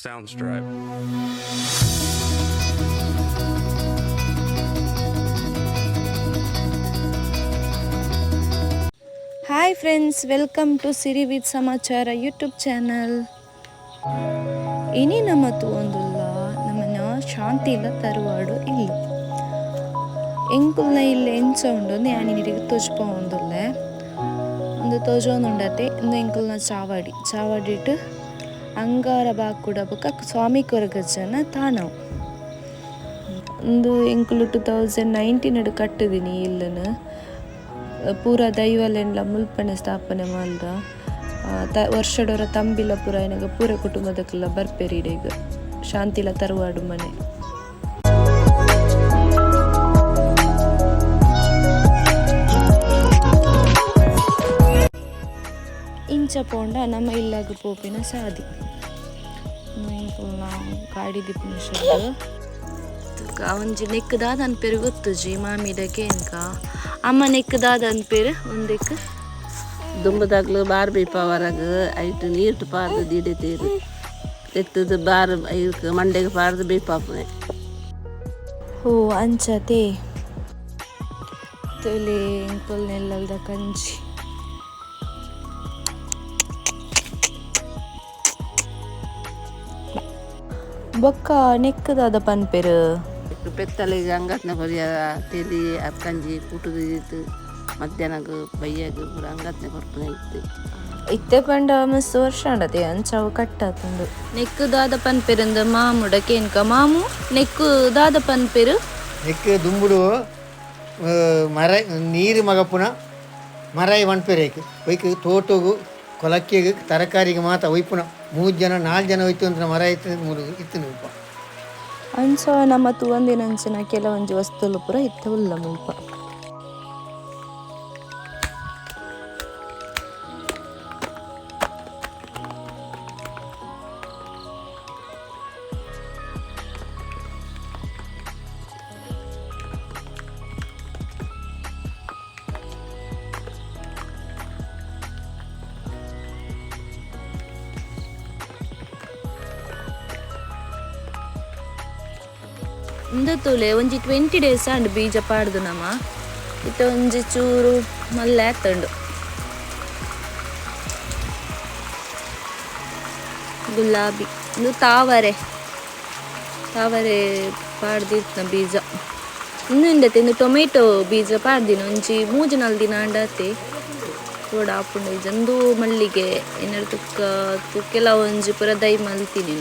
Soundstripe. Hi friends, welcome to Siri with Samachar YouTube channel. ಇನಿ ನಮ್ಮ ತೂಂದುಲ್ಲ ನಮ್ಮನ ಶಾಂತಿಲ ತರುವಾಡು ಇಲ್ಲ ಎಂಕುಲ್ನ ಇಲ್ಲ ಎಂಚ ಉಂಡು ನಾನು ನಿನಗೆ ತೋಜ್ಪೋಂದುಲ್ಲೆ ಒಂದು ತೋಜೊಂದುಂಡತೆ ಇಂದು ಎಂಕುಲ್ನ ಚಾವಡಿಟ್ಟು ಅಂಗಾರ ಬಾಕುಡ ಬೊಕ ಸ್ವಾಮಿ ಕೊರಗಜ್ಜನ ತಾಣವು ಒಂದು ಎಂಕುಲು 2019 ಕಟ್ಟಿದೀನಿ ಇಲ್ಲನು ಪೂರ ದೈವಲೆಂಡ್ಲ ಮುಲ್ಪನೆ ಸ್ಥಾಪನೆ ಮಾಲ್ದ ವರ್ಷಡೋರ ತಂಬಿಲ ಪೂರ ಏನಗ ಪೂರ ಕುಟುಂಬದಕ್ಕೆಲ್ಲ ಬರ್ಪೆರಿಡೆಗ ಶಾಂತಿಲ ತರುವಾಡು ಮನೆ. ಇಂಚ ಪೋಂಡ ನಮ್ಮ ಇಲ್ಲಾಗ ಪೋಪಿನ ಸಾದಿ ಗಾಡಿ ದಿಪ್ಪಿನ ಒಂಜಿ ನೆಕ್ಕದಾದ ಅನ್ಪೇರು ಗೊತ್ತುಜಿ ಮಾಮಿಡಕ್ಕೆ ಎಂಕ ಅಮ್ಮ ನೆಕ್ಕದಾದ ಅನ್ಪೇರು ಒಂದಕ್ಕೆ ದುಂಬದಾಗ್ಲು ಬಾರ್ ಬೀಪವರಗ ಐಟು ನೀರ್ಟು ಪಾರ್ದು ದಿಡಿತೀರು ಎತ್ತದ ಬಾರ್ ಐಕ್ ಮಂಡೆಗೆ ಪಾರ್ದು ಬೀಪಾಪನೆ. ಓ ಅಂಚತೆ ತೊಲೆ ಎಂಕೊಲ್ನೆಲ್ಲದ ಕಂಜಿ ಬೊಕ್ಕ ನೆಕ್ಕದಾದ ಪನ್ಪೆರು ಪೆತ್ತಲೆಗೆ ಅಂಗತ್ನ ಕೊರಿಯ ತೆಲಿ ಅಕ್ಕಂಜಿ ಕುಟುದಿತ್ತು ಮಧ್ಯಾಹ್ನಗ ಬೈಯಾಗ ಪೂರ ಅಂಗತ್ನೆ ಕೊರ್ಪನೆ ಇತ್ತು ಇತ್ತೆ ಪಂಡ ಮಸ್ತ್ ವರ್ಷ ಅಂಡತೆ ಅಂಚಾವು ಕಟ್ಟಾತುಂಡು ನೆಕ್ಕುದಾದ ಪನ್ಪೆರಂದ ಮಾಮುಡಕ್ಕೆ ಎನ್ಕ ಮಾಮು ನೆಕ್ಕುದಾದ ಪನ್ಪೆರು ನೆಕ್ಕು ದುಂಬುಡು ಮರ ನೀರು ಮಗಪುನ ಮರೈ ಮಣ್ಪೆರೇಕು ಒಯ್ಕು ತೋಟಗೂ ಕೊಲಕ್ಕಿಗೆ ತರಕಾರಿಗೆ ಮಾತ ಒಯ್ಪುನ 3 ಜನ 4 ಜನ ಹೋಯ್ತು ಅಂತ ಮರ ಇತ್ತು ಮುಲ್ಪ ಅಂಚ ನಮ್ಮ ತೂಂದಿನಂಚಿನ ಕೆಲವೊಂಜಿ ವಸ್ತುಲು ಪೂರ ಇತ್ತ ಉಲ್ಲ ಮುಲ್ಪ. ಇಂದ ತುಲೆ ಒಂಜಿ 20 days ಅಂಡ್ ಬೀಜ ಪಾಡ್ದು ನಮ್ಮ ಇತ್ತ ಒಂಜಿ ಚೂರು ಮಲ್ಲೆ ಆತಂಡು ಗುಲಾಬಿ ಇದು ತಾವರೆ ಪಾಡ್ದಿರ್ತ ಬೀಜ ಇನ್ನು ಇಂದತೆ ಇಂದು ಟೊಮೆಟೊ ಬೀಜ ಪಾಡ್ದಿನ ಒಂಜಿ 3-4 ದಿನ ಅಂಡತೆ ತೋಡ ಆಪುಂಡು ಜಂದು ಮಲ್ಲಿಗೆ ಏನಾರು ತುಕ್ಕೆಲ್ಲ ಒಂಜಿ ಪೂರ ದೈ ಮಲ್ತೀನಿ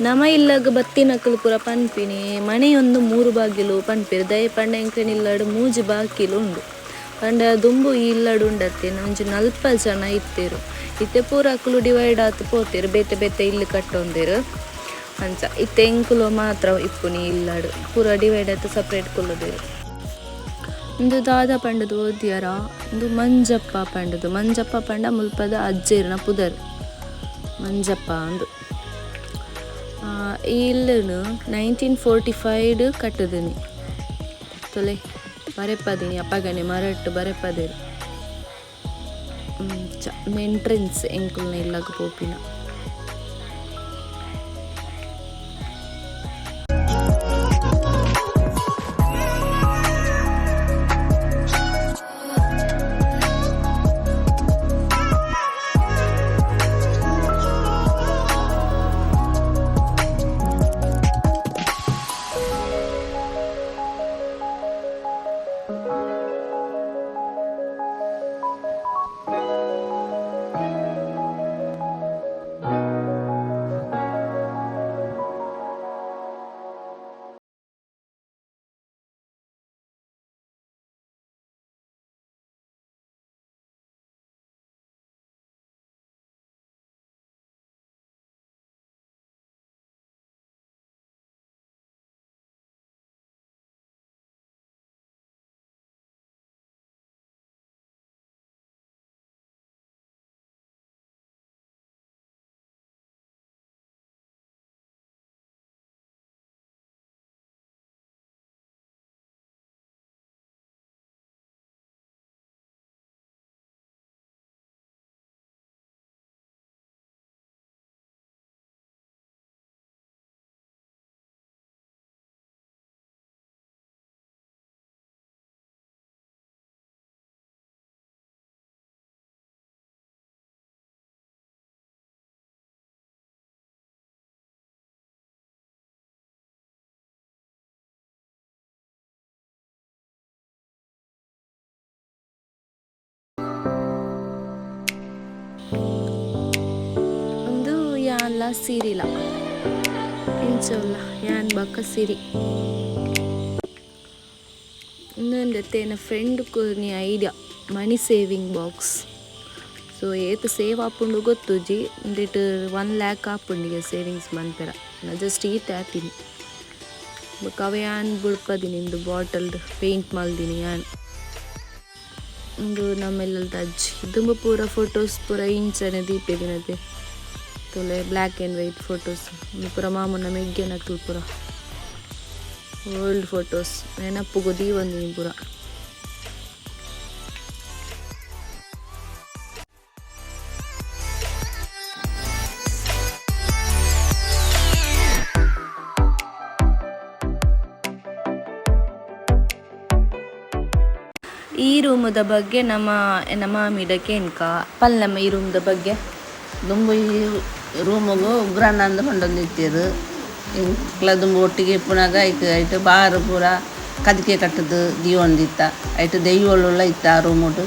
ನಮ್ಮ ಇಲ್ಲಾಗ ಬತ್ತಿನಕ್ಕಲು ಪೂರ ಪನ್ಪಿನಿ ಮನೆಯೊಂದು 3 ಬಾಗಿಲು ಪನ್ಪಿರು ದಯ ಪಂಡ ಎಂಕ್ಲೆನ ಇಲ್ಲಾಡು 3 ಬಾಗಿಲು ಉಂಡು ಪಂಡ ದುಂಬು ಈ ಇಲ್ಲಾಡು ಉಂಡತ್ತೆ ಒಂಜಿ 40 ಜನ ಇತ್ತೇರು ಇತ್ತೆ ಪೂರ ಅಕ್ಕಲು ಡಿವೈಡ್ ಆತು ಪೋತೇರು ಬೇತೆ ಬೇತೆ ಇಲ್ಲಿ ಕಟ್ಟೊಂದೇರು ಅಂಚ ಇತ್ತೆ ಎಂಕುಲು ಮಾತ್ರ ಇಪ್ಪುನಿ ಇಲ್ಲಾಡು ಪೂರ ಡಿವೈಡ್ ಆತು ಸಪ್ರೇಟ್ ಕೊಲ್ಲೋದೇರು. ಒಂದು ದಾದ ಪಂಡದು ಓದ್ಯಾರ ಒಂದು ಮಂಜಪ್ಪ ಪಂಡ ಮುಲ್ಪದ ಅಜ್ಜೇರ್ನ ಪುದರ್ ಮಂಜಪ್ಪ ಅಂದು ಈ ಇಲ್ಲನು 1945 ಕಟ್ಟದಿನಿ ತೊಲೆ ಬರೆಪದಿನಿ ಅಪ್ಪಗನೆ ಮರಟ್ಟು ಬರೆಪದೇರು ಎಂಟ್ರೆನ್ಸ್ ಎಂಕುಲ್ನ ಇಲ್ಲಾಗ ಪೋಪಿನ. ಅಲ್ಲ ಸೀರಿಲ ಇಂಚಲ್ಲ ಯಾನ್ ಬಕ್ಕ ಸಿರಿ ಇನ್ನೊಂದು ತೇನ ಫ್ರೆಂಡ್ ಕೊರ್ನಿ idea money saving box. So ಏತ್ ಸೇವ್ ಆಪುಂಡು ಗೊತ್ತುಜಿ ಇಂದಿಟ್ 1 lakh ಆಪುಂಡಿಗೆ ಸೇವಿಂಗ್ಸ್ ಮನ್ಪೆರ ನಾ ಜಸ್ಟ್ ಈತೆ ಆತೀನಿ ಬೊಕ್ಕ ಅವ ಯಾನ್ ಬುಡ್ಪದಿನಿ ಇಂದು ಬಾಟಲ್ಡ್ ಪೇಂಟ್ ಮಲ್ದಿನಿ ಯಾನ್ ಇಂದು ನಮ್ಮೆಲ್ಲದ ಅಜ್ಜಿ ತುಂಬ ಪೂರ ಫೋಟೋಸ್ ಪೂರ ಇಂಚನೆ ದೀಪೆದಿನತೆ ತೊಲೆ ಬ್ಲ್ಯಾಕ್ ಆ್ಯಂಡ್ ವೈಟ್ ಫೋಟೋಸ್ ಪೂರ ಮಾಮೂನ ಮೆಗ್ಗೆನಕ್ಲು ಪೂರ ಓಲ್ಡ್ ಫೋಟೋಸ್ ನೆನಪುಗು ದೀವಂದಿನಿ ಪೂರ. ಈ ರೂಮದ ಬಗ್ಗೆ ನಮ್ಮ ಮಾಮಿಡಕ್ಕೆ ಎನ್ಕ ಪಲ್ಲಮ್ಮ ಈ ರೂಮ್ದ ಬಗ್ಗೆ ದುಂಬು ಈ ರೂಮಗು ಉಗ್ರಣ್ಣ ಅಂದು ಹೊಂಡೊಂದಿತ್ತೇರು ಇಂಕ್ಲ ದುಂಬು ಒಟ್ಟಿಗೆ ಪುನಗ ಐಟು ಬಾರು ಪೂರ ಕದಕೆ ಕಟ್ಟದು ದೀವೊಂದಿತ್ತ ಐಟು ದೆಯ್ಯೋಳುಳ್ಳ ಇತ್ತ ಆ ರೂಮುಡು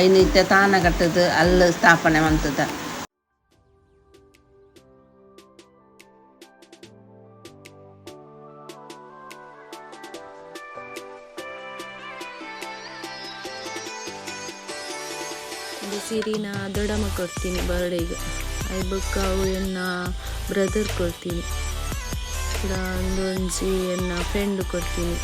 ಐನು ಇತ್ತ ತಾನ ಕಟ್ಟದು ಅಲ್ಲಿ ಸ್ಥಾಪನೆ ಮಂತದ. ಒಂದು ಸೀರೆನ ದೊಡ್ಡಮ್ಮ ಕೊಡ್ತೀನಿ ಬರ್ಡೇಗೆ ಐಬಕ್ಕ ಅವು ಎನ್ನ ಬ್ರದರ್ ಕೊಡ್ತೀನಿ ಒಂದೊಂಜಿ ಎನ್ನ ಫ್ರೆಂಡ್ ಕೊಡ್ತೀನಿ.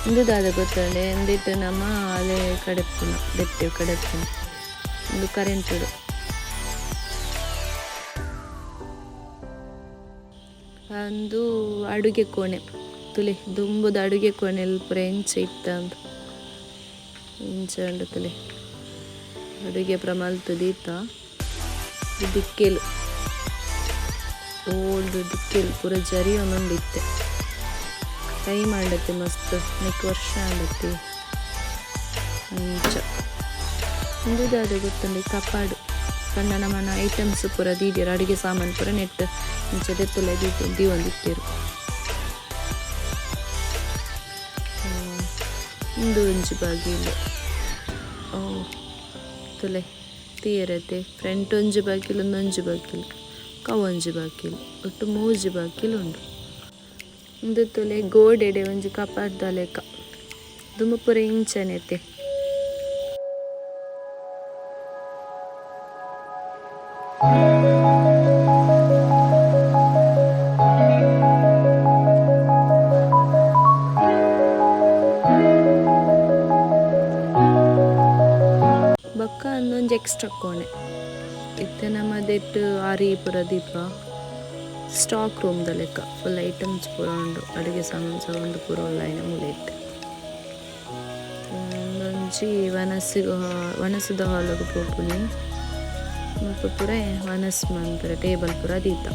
ಒಂದು ದಾದ ಗೊತ್ತಂಡೆ ಎಂದಿಟ್ಟು ನಮ್ಮ ಅಲೆ ಕಡೆಪುನ ಬೆಟ್ಟೆ ಕಡೆಪುನ ಒಂದು ಕರೆಂಟು ಒಂದು ಅಡುಗೆ ಕೋಣೆ ತುಲೆ ದುಂಬುದ ಅಡುಗೆ ಕೋಣೆಯಲ್ಲಿ ಪೂರ ಇಂಚ ಇತ್ತ ಅಂತ ಇಂಚ ಉಂಡು ತುಲೆ ಅಡುಗೆ ಪೂರ ಮಲ್ತದೀತ ದಿಕ್ಕೆಲು ಓಲ್ಡ್ ದಿಕ್ಕೆಲು ಪೂರ ಜರಿ ಒಂದೊಂದಿತ್ತೆ ಟೈಮ್ ಆಂಡತ್ತೆ ಮಸ್ತ್ ನೆಕ್ ವರ್ಷ ಆಂಡತ್ತೆ ಇಂಚ ಇಂದುದಾದ ಗೊತ್ತಂಡೆ ಕಪಾಡು ಕಣ್ಣ ನಮ್ಮನ ಐಟಮ್ಸ್ ಪೂರ ದೀದಿಯರು ಅಡುಗೆ ಸಾಮಾನು ಪೂರ ನೆಟ್ ಇಂಚದೆ ತುಲೆ ದೀವೊಂದಿತ್ತೇರು ಇಂದು ಒಂಜಿ ಬಾಗಿಲು ತುಲೆ ತೀರತೆ ಫ್ರಂಟ್ ಒಂಜಿ ಬಾಗಿಲು ಒಂದೊಂಜಿ ಬಾಗಿಲು ಕವೊಂಜಿ ಬಾಗಿಲು ಒಟ್ಟು 3 ಬಾಗಿಲು ಉಂಡು. ಇಂದು ತುಲೆ ಗೋಡೆಡೆ ಒಂಜಿ ಕಪಾಡ್ದ ಲೆಕ್ಕ ದುಂಬ ಪೂರ ಇಂಚನೆತೆ ಬಕ್ಕ ಅಂದೊಂದು ಎಕ್ಸ್ಟ್ರಾ ಕೋಣೆ ಇತ್ತೆ ನಮ್ಮದೆಟ್ಟು ಆರಿ ಪೂರ ದೀಪ ಸ್ಟಾಕ್ ರೂಮ್ದ ಲೆಕ್ಕ ಫುಲ್ ಐಟಮ್ಸ್ ಪೂರ ಉಂಡು ಅಡುಗೆ ಸಾಮಾನು ಸಹ ಒಂದು ಪೂರ ಒಳ್ಳೆಯ ಮೂಲೆ ಇತ್ತೆ. ಒಂದೊಂಜಿ ವನಸದ ಹಾಲಗು ಪೋಪುನಿ ಮುಲ್ಪ ಪೂರ ವನಸ್ ಮಂತರ ಟೇಬಲ್ ಪೂರ ದೀತ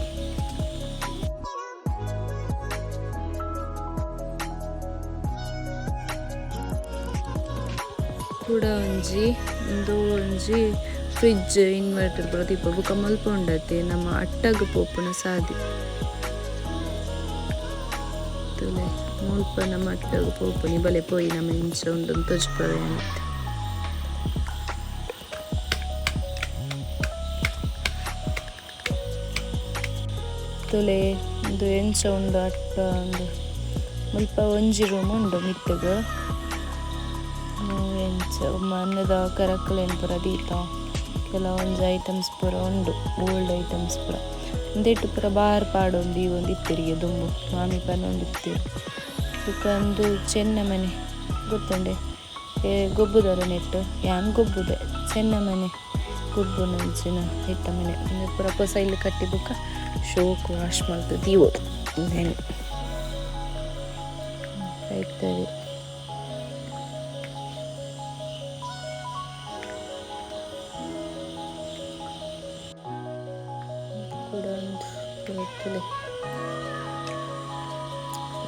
ಕೂಡ ಒಂಜಿ ಫ್ರಿಡ್ಜ್ ಇನ್ವರ್ಟರ್ ಪೂರ ದೀಪ ಬುಕ್ಕ ಮಲ್ಪ ಉಂಡತೆ ನಮ್ಮ ಅಟ್ಟಗ ಪೋಪುನ ಸಾದಿ ತುಲೆ ಮುಲ್ಪ ನಮ್ಮ ಅಟ್ಟಗ ಪೋಪುನಿ ಬಲೆ ಪೋಯಿ ನಮ್ಮ ಇಂಚ ಉಂಡು ತೋಜ್ಪುರ ಏನತ್ತೆ ತುಲೆ ಒಂದು ಎಂಚ ಉಂಡು ಅಟ್ಟ ಒಂದು ಮುಲ್ಪ ಒಂಜಿ ರೂಮ್ ಉಂಡು ಮಿತ್ತಗ ಎಂಚ ಮಣ್ಣದ ಕರಕಲೇನು ಪೂರ ದೀತ ಕೆಲವೊಂದು ಐಟಮ್ಸ್ ಪೂರ ಉಂಡು ಓಲ್ಡ್ ಐಟಮ್ಸ್ ಪೂರ ಒಂದೆಟ್ಟು ಪೂರ ಬಾರ್ ಪಾಡೊಂದು ಈ ಒಂದು ಇತ್ತಿರಿಗೆ ದುಂಬು ಮಾಮಿ ಪನ್ನೊಂದು ಇತ್ತಿರು ಇದಕ್ಕೊಂದು ಚೆನ್ನ ಮನೆ ಗೊತ್ತುಂಡೆ ಗೊಬ್ಬುದರ ನೆಟ್ಟು ಯಾನ್ ಗೊಬ್ಬುದೆ ಚೆನ್ನ ಮನೆ ಗೊಬ್ಬು ನಂಚಿನ ಇಟ್ಟ ಮನೆ ಅಂದರೆ ಪೂರ ಹೊಸ ಇಲ್ಲಿ ಕಟ್ಟಿ ಬುಕ್ಕ ಶೋಕು ವಾಶ್ ಮಾಡ್ತು ದೀವೋದು ನೆನೆ ಆಯ್ತದೆ.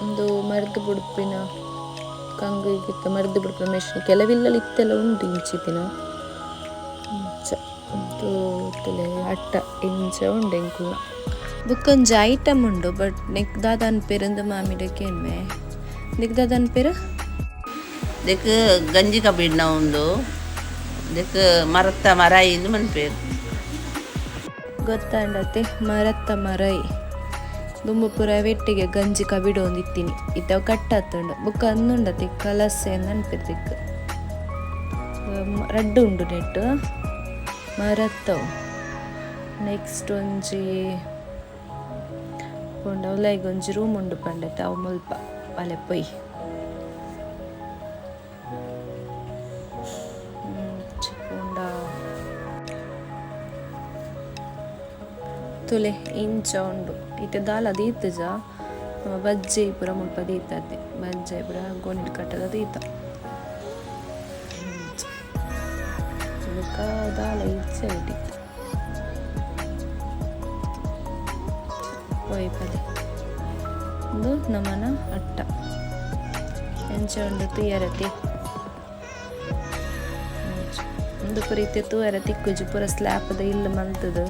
ಒಂದು ಮರದ ಬುಡುಪಿನ ಕಂಗಿಗಿತ್ತ ಮರದ ಬುಡುಪಿನ ಮೆಷಿನ್ ಕೆಲವಿಲ್ಲಲ್ಲಿ ಇತ್ತೆಲ್ಲ ಉಂಟು ಇಂಚಿತಿನ ಇಂಚ ತಲೆ ಅಟ್ಟ ಇಂಚ ಉಂಡು ಎಂಕುಲ್ಲ ಬುಕ್ಕೊಂಜಿ ಐಟಮ್ ಉಂಡು ಬಟ್ ನೆಕ್ ದಾದನ್ ಪೇರಂದು ಮಾಮಿಡಕ್ಕೆ ಏನ್ವೆ ನೆಕ್ ದಾದನ್ ಪೇರ ಇದಕ್ಕೆ ಗಂಜಿ ಕಬ್ಬಿಡ್ನ ಒಂದು ಇದಕ್ಕೆ ಮರತ್ತ ಮರಾಯಿ ಇಂದು ಮನ್ಪೇರು ಗೊತ್ತಾಂಡತೆ ಮರತ್ತ ಮರೈ ದುಂಬು ಪೂರ ವೆಟ್ಟಿಗೆ ಗಂಜಿ ಕಬಿಡು ಒಂದಿತ್ತೀನಿ ಇತ್ತವ ಕಟ್ಟಾತುಂಡು ಬುಕ್ಕ ಅಂದುಂಡತೆ ಕಲಸೆ ನೆನ್ಪಿರ್ತಿಕ್ ರಡ್ಡು ಉಂಡು ನೆಟ್ಟು ಮರತ್ತವು ನೆಕ್ಸ್ಟ್ ಒಂಜಿ ಪಂಡ ಉಲಾಯಿಗ ಒಂಜಿ ರೂಮ್ ಉಂಡು ಪಂಡತೆ ಅವು ಮುಲ್ಪ ಅಲೆ ಪೊಯ್ ಪುಂಡ ತುಲೆ ಇಂಚ ಉಂಡು ಇತ್ತೆ ದಾಲ ದೀತಜ ಬಜ್ಜೆ ಪೂರ ಮುಲ್ಪ ದೀತದೆ ಬಜ್ಜೆ ಪೂರ ಗೋಣಿಡ್ ಕಟ್ಟದ ದೀತ ದಾಲ ಇಚ್ಚೆ ಇಟ್ಟಿತ್ತು ಪೊಯ್ ಪದೆ ಒಂದು ನಮನ ಅಟ್ಟ ಎಂಚ ಉಂಡು ತುಯ್ಯರತಿ ಒಂದು ಪುರೀತಿ ತೂಯರ ತಿಕ್ಕುಜು ಪೂರ ಸ್ಲ್ಯಾಪದ ಇಲ್ಲ ಮಲ್ತದ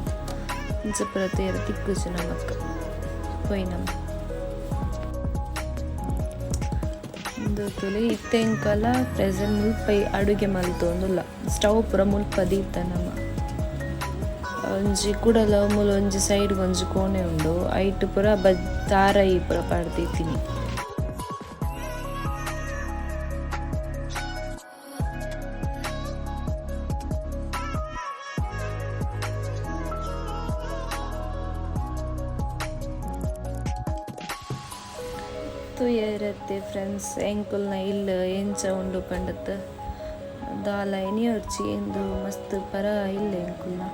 ಇಂಚ ಪೂರ ತೂಯರ ತಿಕ್ಕುಜು ನಮಕ್ ಪೊಯ್ ನಮ್ಮ ಒಂದು ತುಲಿ ಇತ್ತೆಂಕಲ ಪ್ರೆಸೆಂಟ್ ಮುಲ್ಪ ಅಡುಗೆ ಮಲ್ತೊಂದುಲ್ಲ ಸ್ಟವ್ ಪೂರ ಮುಲ್ಪ ದೀತ ನಮ್ಮ ಒಂಜಿ ಕುಡಲ ಮೂಲ ಒಂಜಿ ಸೈಡ್ಗೆ ಒಂಜಿ ಕೋಣೆ ಉಂಡು ಐಟ್ ಪೂರ ತಾರೈ ಪೂರ ಪಡ್ದೀತೀನಿ ತುಯರತ್ತೆ ಫ್ರೆಂಡ್ಸ್ ಎಂಕುಲ್ನ ಇಲ್ಲ ಎಂಚ ಉಂಡು ಪಂಡತ್ ದಾಲ ಎನಿಯೊರ್ಚಿ ಎಂದು ಮಸ್ತ್ ಪರ ಇಲ್ಲ ಎಂಕುಲ್ನ